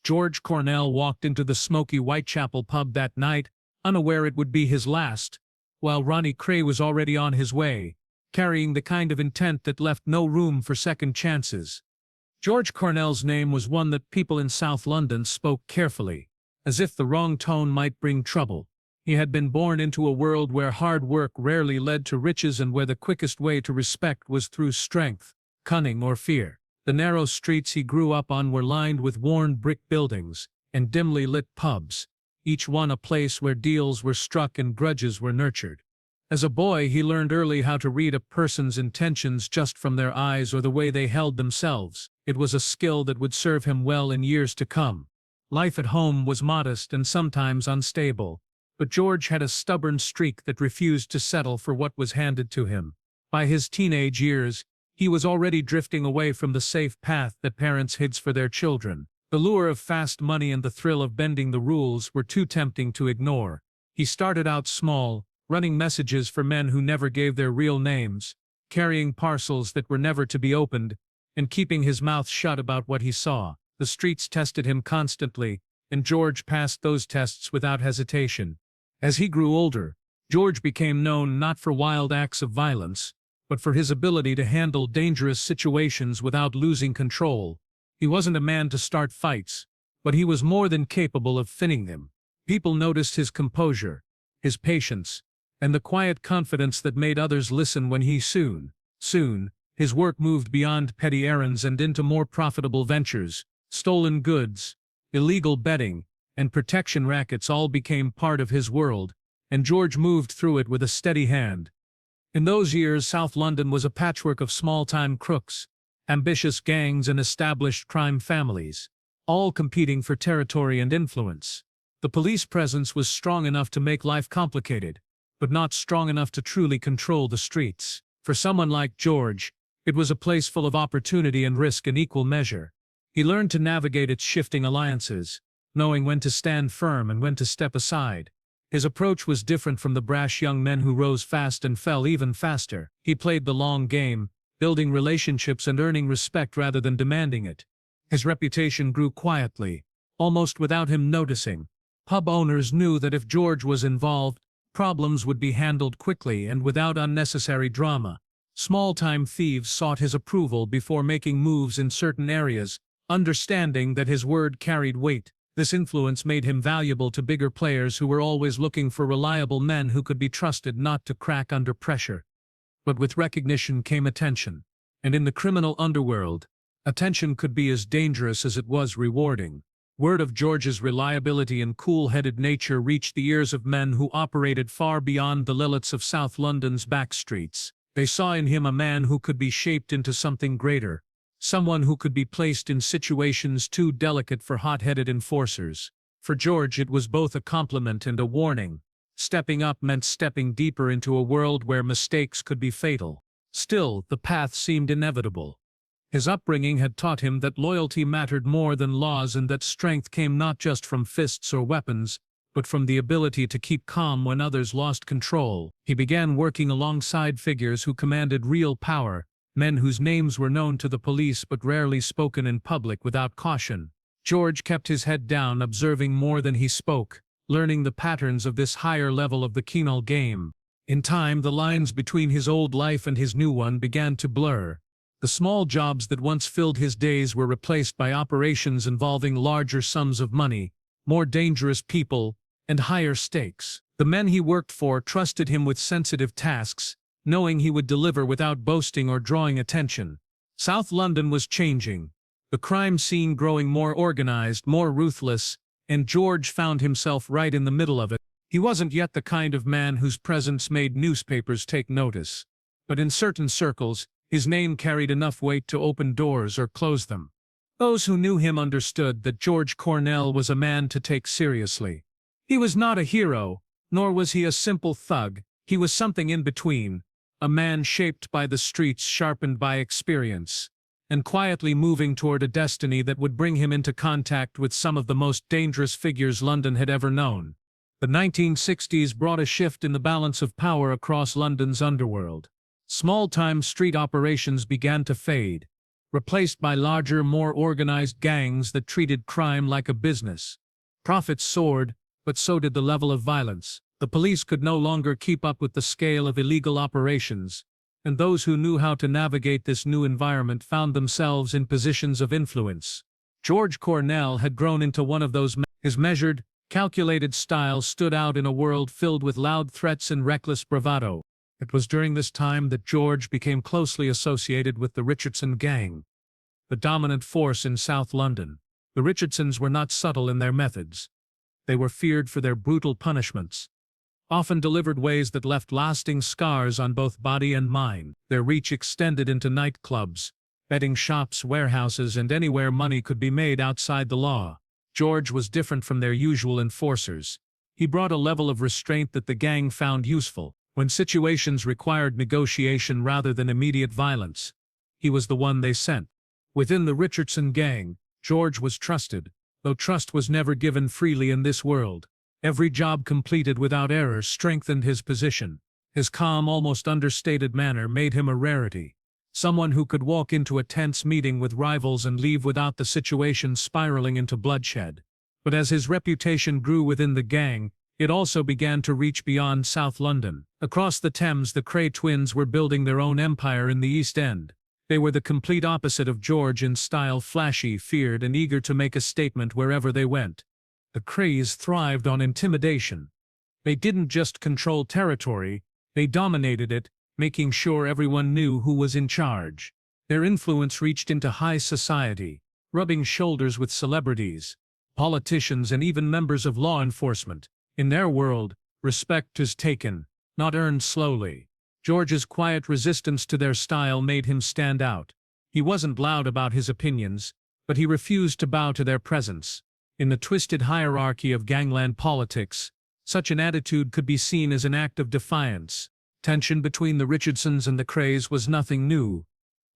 George Cornell walked into the smoky Whitechapel pub that night, unaware it would be his last, while Ronnie Cray was already on his way, carrying the kind of intent that left no room for second chances. George Cornell's name was one that people in South London spoke carefully, as if the wrong tone might bring trouble. He had been born into a world where hard work rarely led to riches and where the quickest way to respect was through strength, cunning, or fear. The narrow streets he grew up on were lined with worn brick buildings and dimly lit pubs, each one a place where deals were struck and grudges were nurtured. As a boy, he learned early how to read a person's intentions just from their eyes or the way they held themselves. It was a skill that would serve him well in years to come. Life at home was modest and sometimes unstable, but George had a stubborn streak that refused to settle for what was handed to him. By his teenage years, he was already drifting away from the safe path that parents hid for their children. The lure of fast money and the thrill of bending the rules were too tempting to ignore. He started out small, running messages for men who never gave their real names, carrying parcels that were never to be opened, and keeping his mouth shut about what he saw. The streets tested him constantly, and George passed those tests without hesitation. As he grew older, George became known not for wild acts of violence, but for his ability to handle dangerous situations without losing control. He wasn't a man to start fights, but he was more than capable of finishing them. People noticed his composure, his patience, and the quiet confidence that made others listen when he soon, his work moved beyond petty errands and into more profitable ventures. Stolen goods, illegal betting, and protection rackets all became part of his world, and George moved through it with a steady hand. In those years, South London was a patchwork of small-time crooks, ambitious gangs, and established crime families, all competing for territory and influence. The police presence was strong enough to make life complicated, but not strong enough to truly control the streets. For someone like George, it was a place full of opportunity and risk in equal measure. He learned to navigate its shifting alliances, knowing when to stand firm and when to step aside. His approach was different from the brash young men who rose fast and fell even faster. He played the long game, building relationships and earning respect rather than demanding it. His reputation grew quietly, almost without him noticing. Pub owners knew that if George was involved, problems would be handled quickly and without unnecessary drama. Small-time thieves sought his approval before making moves in certain areas, understanding that his word carried weight. This influence made him valuable to bigger players who were always looking for reliable men who could be trusted not to crack under pressure. But with recognition came attention. And in the criminal underworld, attention could be as dangerous as it was rewarding. Word of George's reliability and cool-headed nature reached the ears of men who operated far beyond the limits of South London's back streets. They saw in him a man who could be shaped into something greater, someone who could be placed in situations too delicate for hot-headed enforcers. For George, it was both a compliment and a warning. Stepping up meant stepping deeper into a world where mistakes could be fatal. Still, the path seemed inevitable. His upbringing had taught him that loyalty mattered more than laws and that strength came not just from fists or weapons, but from the ability to keep calm when others lost control. He began working alongside figures who commanded real power, men whose names were known to the police but rarely spoken in public without caution. George kept his head down, observing more than he spoke, learning the patterns of this higher level of the criminal game. In time, the lines between his old life and his new one began to blur. The small jobs that once filled his days were replaced by operations involving larger sums of money, more dangerous people, and higher stakes. The men he worked for trusted him with sensitive tasks, knowing he would deliver without boasting or drawing attention. South London was changing, the crime scene growing more organized, more ruthless, and George found himself right in the middle of it. He wasn't yet the kind of man whose presence made newspapers take notice, but in certain circles, his name carried enough weight to open doors or close them. Those who knew him understood that George Cornell was a man to take seriously. He was not a hero, nor was he a simple thug. He was something in between, a man shaped by the streets, sharpened by experience, and quietly moving toward a destiny that would bring him into contact with some of the most dangerous figures London had ever known. The 1960s brought a shift in the balance of power across London's underworld. Small-time street operations began to fade. replaced by larger, more organized gangs that treated crime like a business. Profits soared, but so did the level of violence. The police could no longer keep up with the scale of illegal operations, and those who knew how to navigate this new environment found themselves in positions of influence. George Cornell had grown into one of those men. His measured, calculated style stood out in a world filled with loud threats and reckless bravado. It was during this time that George became closely associated with the Richardson gang, the dominant force in South London. The Richardsons were not subtle in their methods. They were feared for their brutal punishments, often delivered ways that left lasting scars on both body and mind. Their reach extended into nightclubs, betting shops, warehouses, and anywhere money could be made outside the law. George was different from their usual enforcers. He brought a level of restraint that the gang found useful. When situations required negotiation rather than immediate violence, he was the one they sent. Within the Richardson gang, George was trusted, though trust was never given freely in this world. Every job completed without error strengthened his position. His calm, almost understated manner made him a rarity. Someone who could walk into a tense meeting with rivals and leave without the situation spiraling into bloodshed. But as his reputation grew within the gang, it also began to reach beyond South London. Across the Thames, the Cray twins were building their own empire in the East End. They were the complete opposite of George in style, flashy, feared, and eager to make a statement wherever they went. The Crays thrived on intimidation. They didn't just control territory, they dominated it, making sure everyone knew who was in charge. Their influence reached into high society, rubbing shoulders with celebrities, politicians, and even members of law enforcement. In their world, respect is taken, not earned slowly. George's quiet resistance to their style made him stand out. He wasn't loud about his opinions, but he refused to bow to their presence. In the twisted hierarchy of gangland politics, such an attitude could be seen as an act of defiance. Tension between the Richardsons and the Crays was nothing new.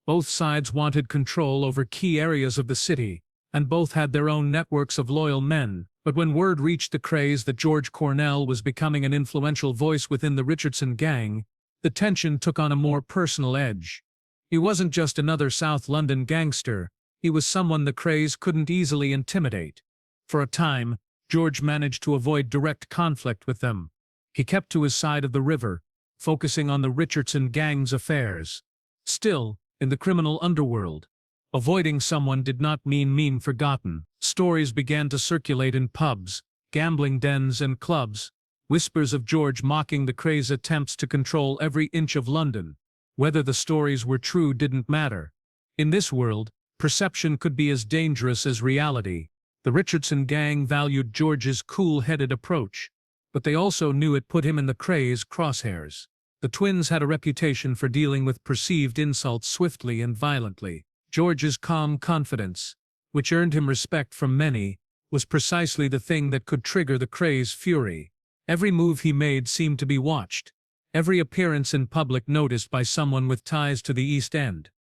Both sides wanted control over key areas of the city, and both had their own networks of loyal men. But when word reached the Crays that George Cornell was becoming an influential voice within the Richardson gang, the tension took on a more personal edge. He wasn't just another South London gangster, he was someone the Crays couldn't easily intimidate. For a time, George managed to avoid direct conflict with them. He kept to his side of the river, focusing on the Richardson gang's affairs. Still, in the criminal underworld, avoiding someone did not mean forgotten. Stories began to circulate in pubs, gambling dens, and clubs. Whispers of George mocking the Crays' attempts to control every inch of London. Whether the stories were true didn't matter. In this world, perception could be as dangerous as reality. The Richardson gang valued George's cool-headed approach, but they also knew it put him in the Crays' crosshairs. The twins had a reputation for dealing with perceived insults swiftly and violently. George's calm confidence, which earned him respect from many, was precisely the thing that could trigger the Crays' fury. Every move he made seemed to be watched, every appearance in public noticed by someone with ties to the East End.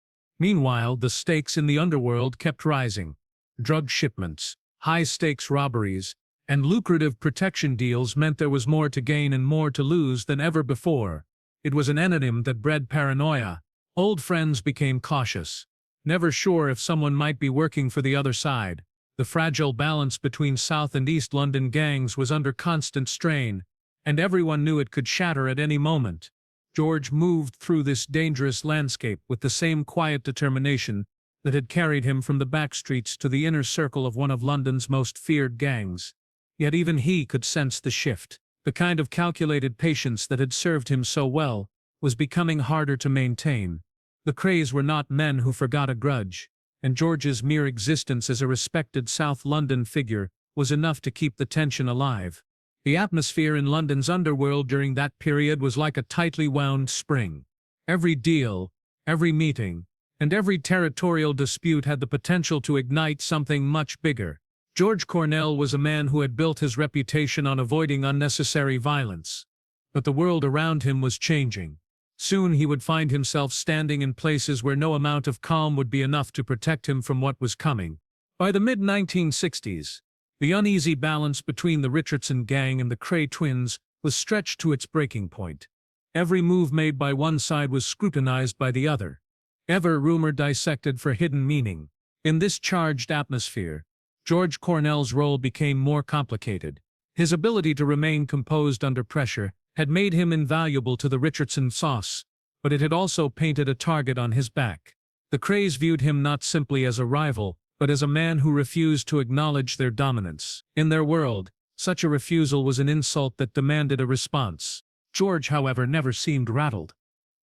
Meanwhile, the stakes in the underworld kept rising. Drug shipments, high-stakes robberies, and lucrative protection deals meant there was more to gain and more to lose than ever before. It was an anonym that bred paranoia. Old friends became cautious, never sure if someone might be working for the other side. The fragile balance between South and East London gangs was under constant strain, and everyone knew it could shatter at any moment. George moved through this dangerous landscape with the same quiet determination that had carried him from the back streets to the inner circle of one of London's most feared gangs. Yet even he could sense the shift. The kind of calculated patience that had served him so well was becoming harder to maintain. The Crays were not men who forgot a grudge, and George's mere existence as a respected South London figure was enough to keep the tension alive. The atmosphere in London's underworld during that period was like a tightly wound spring. Every deal, every meeting, and every territorial dispute had the potential to ignite something much bigger. George Cornell was a man who had built his reputation on avoiding unnecessary violence. But the world around him was changing. Soon he would find himself standing in places where no amount of calm would be enough to protect him from what was coming. By the mid-1960s, the uneasy balance between the Richardson gang and the Cray twins was stretched to its breaking point. Every move made by one side was scrutinized by the other. Ever rumor dissected for hidden meaning. In this charged atmosphere, George Cornell's role became more complicated. His ability to remain composed under pressure had made him invaluable to the Richardson sauce, but it had also painted a target on his back. The Krays viewed him not simply as a rival, but as a man who refused to acknowledge their dominance. In their world, such a refusal was an insult that demanded a response. George, however, never seemed rattled.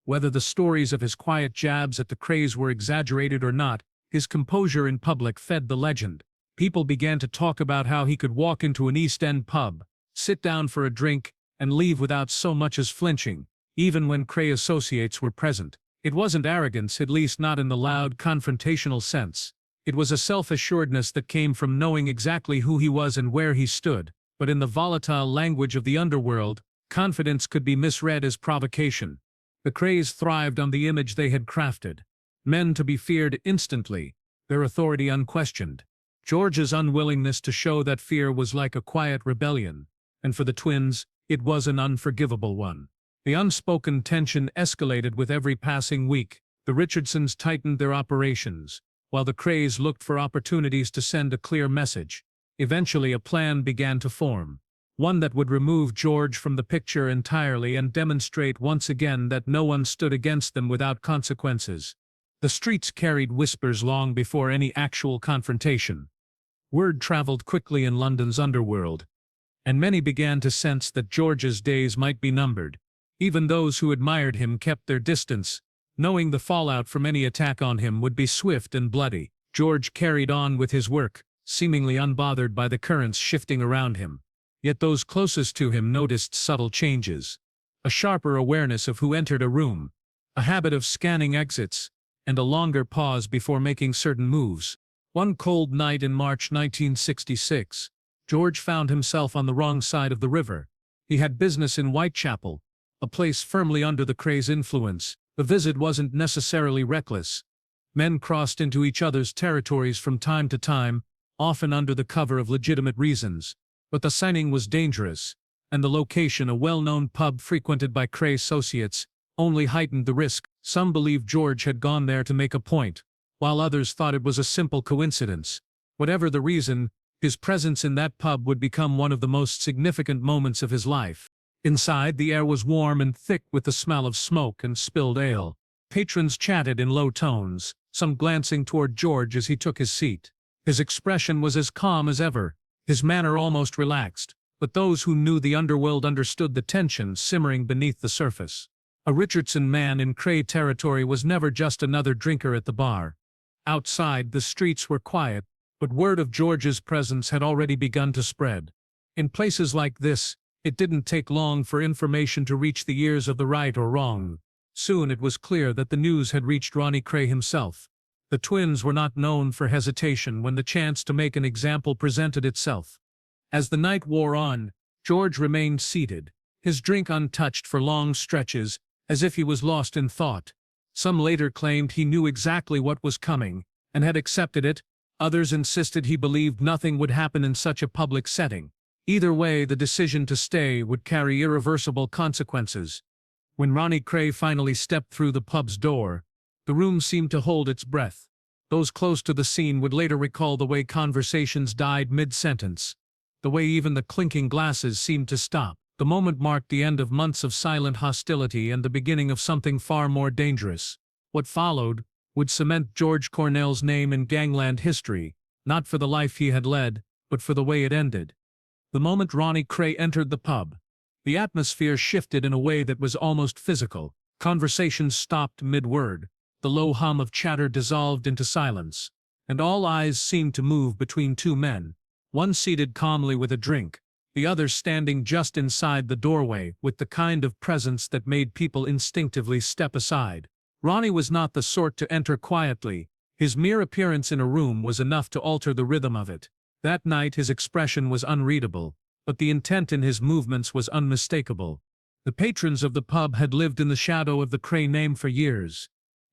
Whether the stories of his quiet jabs at the Krays were exaggerated or not, his composure in public fed the legend. People began to talk about how he could walk into an East End pub, sit down for a drink, and leave without so much as flinching, even when Kray associates were present. It wasn't arrogance, at least not in the loud, confrontational sense. It was a self-assuredness that came from knowing exactly who he was and where he stood. But in the volatile language of the underworld, confidence could be misread as provocation. The Krays thrived on the image they had crafted. Men to be feared instantly, their authority unquestioned. George's unwillingness to show that fear was like a quiet rebellion, and for the twins, it was an unforgivable one. The unspoken tension escalated with every passing week. The Richardsons tightened their operations, while the Krays looked for opportunities to send a clear message. Eventually a plan began to form, one that would remove George from the picture entirely and demonstrate once again that no one stood against them without consequences. The streets carried whispers long before any actual confrontation. Word traveled quickly in London's underworld, and many began to sense that George's days might be numbered. Even those who admired him kept their distance, knowing the fallout from any attack on him would be swift and bloody. George carried on with his work, seemingly unbothered by the currents shifting around him. Yet those closest to him noticed subtle changes. A sharper awareness of who entered a room, a habit of scanning exits, and a longer pause before making certain moves. One cold night in March 1966, George found himself on the wrong side of the river. He had business in Whitechapel, a place firmly under the Krays' influence. The visit wasn't necessarily reckless. Men crossed into each other's territories from time to time, often under the cover of legitimate reasons. But the signing was dangerous, and the location, a well-known pub frequented by Kray associates, only heightened the risk. Some believed George had gone there to make a point, while others thought it was a simple coincidence. Whatever the reason, his presence in that pub would become one of the most significant moments of his life. Inside, the air was warm and thick with the smell of smoke and spilled ale. Patrons chatted in low tones, some glancing toward George as he took his seat. His expression was as calm as ever, his manner almost relaxed, but those who knew the underworld understood the tension simmering beneath the surface. A Richardson man in Kray territory was never just another drinker at the bar. Outside, the streets were quiet, but word of George's presence had already begun to spread. In places like this, it didn't take long for information to reach the ears of the right or wrong. Soon it was clear that the news had reached Ronnie Kray himself. The twins were not known for hesitation when the chance to make an example presented itself. As the night wore on, George remained seated, his drink untouched for long stretches, as if he was lost in thought. Some later claimed he knew exactly what was coming, and had accepted it. Others insisted he believed nothing would happen in such a public setting. Either way, the decision to stay would carry irreversible consequences. When Ronnie Kray finally stepped through the pub's door, the room seemed to hold its breath. Those close to the scene would later recall the way conversations died mid-sentence, the way even the clinking glasses seemed to stop. The moment marked the end of months of silent hostility and the beginning of something far more dangerous. What followed would cement George Cornell's name in gangland history, not for the life he had led, but for the way it ended. The moment Ronnie Kray entered the pub, the atmosphere shifted in a way that was almost physical. Conversations stopped mid-word, the low hum of chatter dissolved into silence, and all eyes seemed to move between two men, one seated calmly with a drink, the other standing just inside the doorway with the kind of presence that made people instinctively step aside. Ronnie was not the sort to enter quietly. His mere appearance in a room was enough to alter the rhythm of it. That night his expression was unreadable, but the intent in his movements was unmistakable. The patrons of the pub had lived in the shadow of the Kray name for years.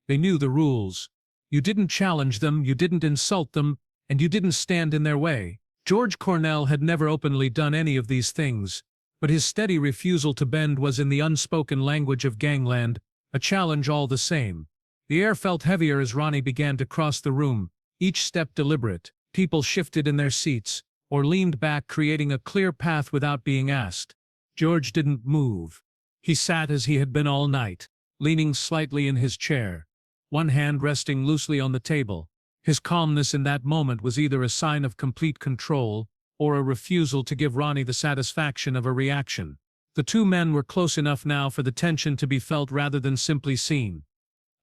They knew the rules. You didn't challenge them, you didn't insult them, and you didn't stand in their way. George Cornell had never openly done any of these things, but his steady refusal to bend was in the unspoken language of gangland, a challenge all the same. The air felt heavier as Ronnie began to cross the room, each step deliberate. People shifted in their seats, or leaned back, creating a clear path without being asked. George didn't move. He sat as he had been all night, leaning slightly in his chair, one hand resting loosely on the table. His calmness in that moment was either a sign of complete control or a refusal to give Ronnie the satisfaction of a reaction. The two men were close enough now for the tension to be felt rather than simply seen.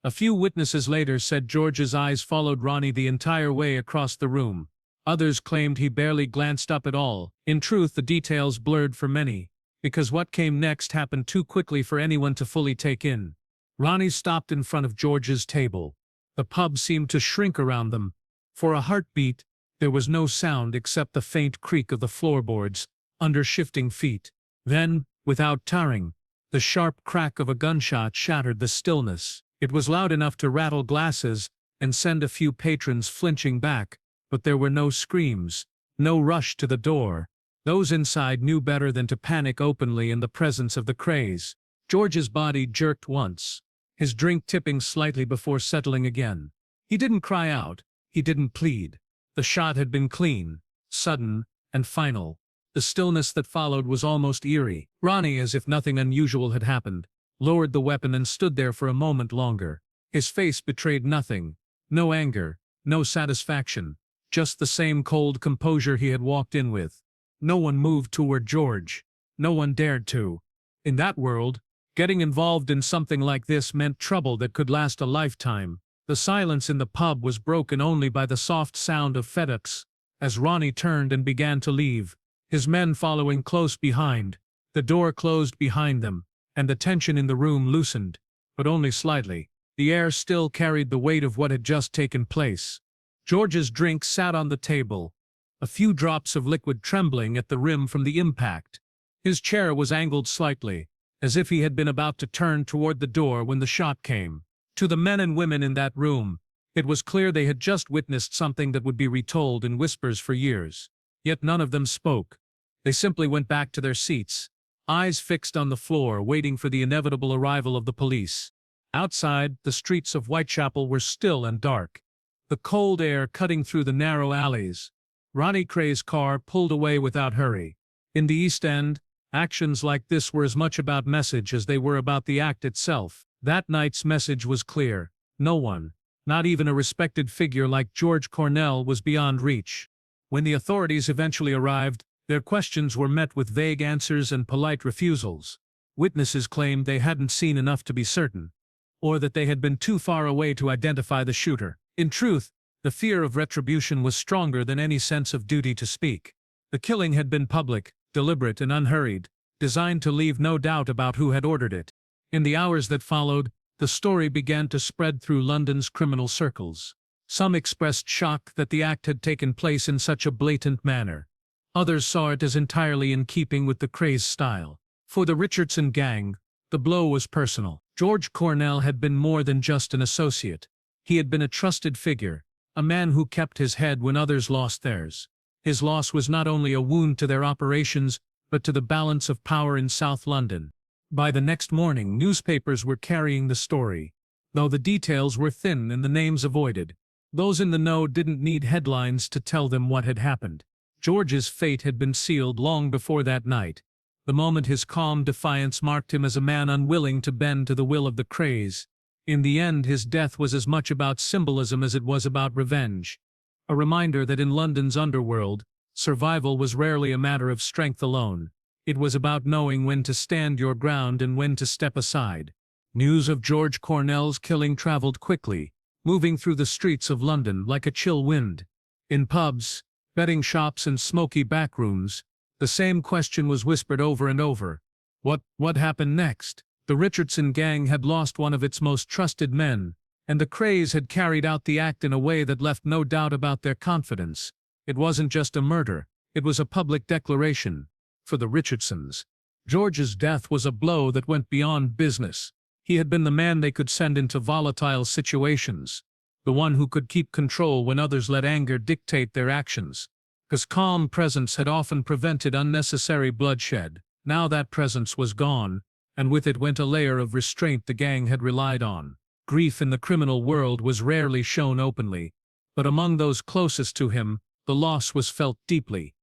A few witnesses later said George's eyes followed Ronnie the entire way across the room. Others claimed he barely glanced up at all. In truth, the details blurred for many, because what came next happened too quickly for anyone to fully take in. Ronnie stopped in front of George's table. The pub seemed to shrink around them. For a heartbeat, there was no sound except the faint creak of the floorboards under shifting feet. Then, without tarring, the sharp crack of a gunshot shattered the stillness. It was loud enough to rattle glasses and send a few patrons flinching back, but there were no screams, no rush to the door. Those inside knew better than to panic openly in the presence of the craze. George's body jerked once, his drink tipping slightly before settling again. He didn't cry out, he didn't plead. The shot had been clean, sudden, and final. The stillness that followed was almost eerie. Ronnie, as if nothing unusual had happened, lowered the weapon and stood there for a moment longer. His face betrayed nothing, no anger, no satisfaction, just the same cold composure he had walked in with. No one moved toward George. No one dared to. In that world, getting involved in something like this meant trouble that could last a lifetime. The silence in the pub was broken only by the soft sound of FedEx as Ronnie turned and began to leave, his men following close behind. The door closed behind them, and the tension in the room loosened, but only slightly. The air still carried the weight of what had just taken place. George's drink sat on the table, a few drops of liquid trembling at the rim from the impact. His chair was angled slightly, as if he had been about to turn toward the door when the shot came. To the men and women in that room, it was clear they had just witnessed something that would be retold in whispers for years. Yet none of them spoke. They simply went back to their seats, eyes fixed on the floor, waiting for the inevitable arrival of the police. Outside, the streets of Whitechapel were still and dark, the cold air cutting through the narrow alleys. Ronnie Cray's car pulled away without hurry. In the East End, actions like this were as much about message as they were about the act itself. That night's message was clear. No one, not even a respected figure like George Cornell, was beyond reach. When the authorities eventually arrived, their questions were met with vague answers and polite refusals. Witnesses claimed they hadn't seen enough to be certain, or that they had been too far away to identify the shooter. In truth, the fear of retribution was stronger than any sense of duty to speak. The killing had been public, deliberate and unhurried, designed to leave no doubt about who had ordered it. In the hours that followed, the story began to spread through London's criminal circles. Some expressed shock that the act had taken place in such a blatant manner. Others saw it as entirely in keeping with the crazed style. For the Richardson gang, the blow was personal. George Cornell had been more than just an associate. He had been a trusted figure, a man who kept his head when others lost theirs. His loss was not only a wound to their operations, but to the balance of power in South London. By the next morning, newspapers were carrying the story, though the details were thin and the names avoided. Those in the know didn't need headlines to tell them what had happened. George's fate had been sealed long before that night, the moment his calm defiance marked him as a man unwilling to bend to the will of the craze. In the end, his death was as much about symbolism as it was about revenge. A reminder that in London's underworld, survival was rarely a matter of strength alone. It was about knowing when to stand your ground and when to step aside. News of George Cornell's killing traveled quickly, moving through the streets of London like a chill wind. In pubs, betting shops and smoky backrooms, the same question was whispered over and over. What happened next? The Richardson gang had lost one of its most trusted men, and the craze had carried out the act in a way that left no doubt about their confidence. It wasn't just a murder, it was a public declaration. For the Richardsons, George's death was a blow that went beyond business. He had been the man they could send into volatile situations, the one who could keep control when others let anger dictate their actions. His calm presence had often prevented unnecessary bloodshed. Now that presence was gone, and with it went a layer of restraint the gang had relied on. Grief in the criminal world was rarely shown openly, but among those closest to him, the loss was felt deeply.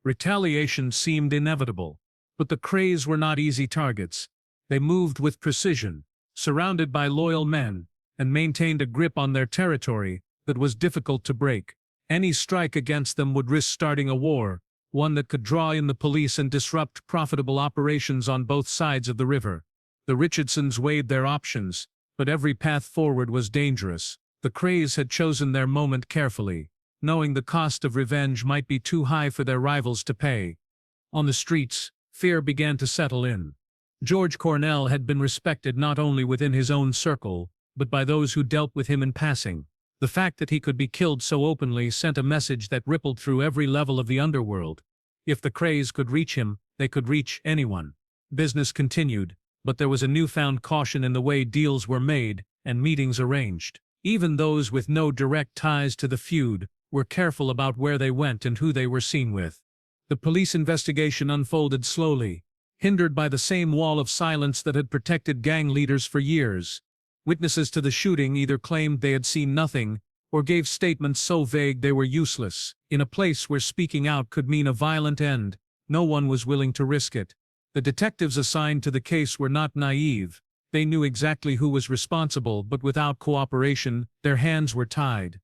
Retaliation seemed inevitable, but the Krays were not easy targets. They moved with precision, surrounded by loyal men, and maintained a grip on their territory that was difficult to break. Any strike against them would risk starting a war, one that could draw in the police and disrupt profitable operations on both sides of the river. The Richardsons weighed their options, but every path forward was dangerous. The Krays had chosen their moment carefully, knowing the cost of revenge might be too high for their rivals to pay. On the streets, fear began to settle in. George Cornell had been respected not only within his own circle, but by those who dealt with him in passing. The fact that he could be killed so openly sent a message that rippled through every level of the underworld. If the Krays could reach him, they could reach anyone. Business continued, but there was a newfound caution in the way deals were made and meetings arranged. Even those with no direct ties to the feud were careful about where they went and who they were seen with. The police investigation unfolded slowly, hindered by the same wall of silence that had protected gang leaders for years. Witnesses to the shooting either claimed they had seen nothing or gave statements so vague they were useless. In a place where speaking out could mean a violent end, no one was willing to risk it. The detectives assigned to the case were not naive. They knew exactly who was responsible, but without cooperation, their hands were tied.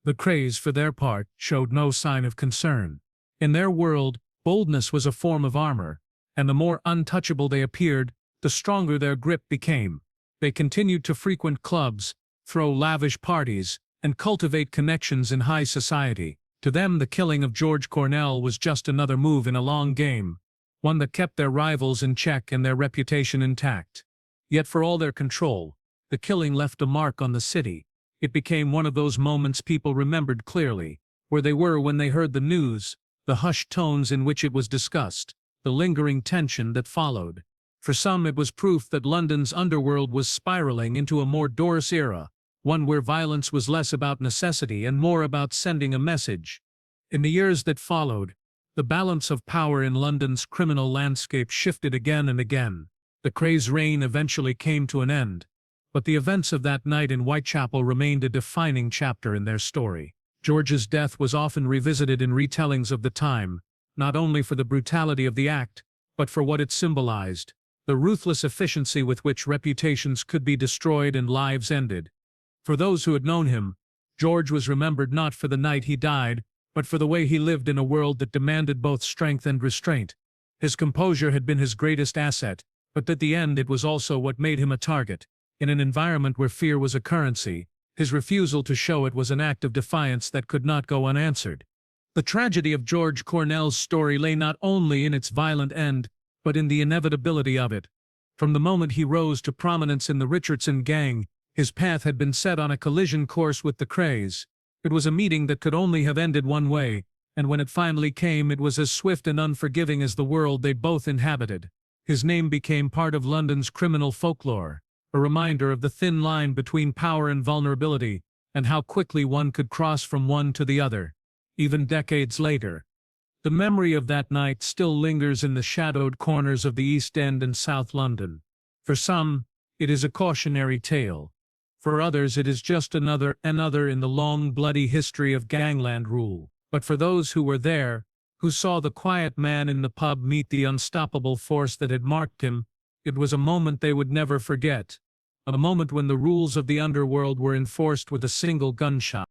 The Krays, for their part, showed no sign of concern. In their world, boldness was a form of armor, and the more untouchable they appeared, the stronger their grip became. They continued to frequent clubs, throw lavish parties, and cultivate connections in high society. To them, the killing of George Cornell was just another move in a long game, one that kept their rivals in check and their reputation intact. Yet for all their control, the killing left a mark on the city. It became one of those moments people remembered clearly, where they were when they heard the news, the hushed tones in which it was discussed, the lingering tension that followed. For some, it was proof that London's underworld was spiraling into a more Doris era, one where violence was less about necessity and more about sending a message. In the years that followed, the balance of power in London's criminal landscape shifted again and again. The Krays' reign eventually came to an end, but the events of that night in Whitechapel remained a defining chapter in their story. George's death was often revisited in retellings of the time, not only for the brutality of the act, but for what it symbolized, the ruthless efficiency with which reputations could be destroyed and lives ended. For those who had known him, George was remembered not for the night he died, but for the way he lived in a world that demanded both strength and restraint. His composure had been his greatest asset, but at the end it was also what made him a target. In an environment where fear was a currency, his refusal to show it was an act of defiance that could not go unanswered. The tragedy of George Cornell's story lay not only in its violent end, but in the inevitability of it. From the moment he rose to prominence in the Richardson gang, his path had been set on a collision course with the Krays. It was a meeting that could only have ended one way, and when it finally came, it was as swift and unforgiving as the world they both inhabited. His name became part of London's criminal folklore, a reminder of the thin line between power and vulnerability, and how quickly one could cross from one to the other. Even decades later, the memory of that night still lingers in the shadowed corners of the East End and South London. For some, it is a cautionary tale. For others, it is just another in the long, bloody history of gangland rule. But for those who were there, who saw the quiet man in the pub meet the unstoppable force that had marked him, it was a moment they would never forget. A moment when the rules of the underworld were enforced with a single gunshot.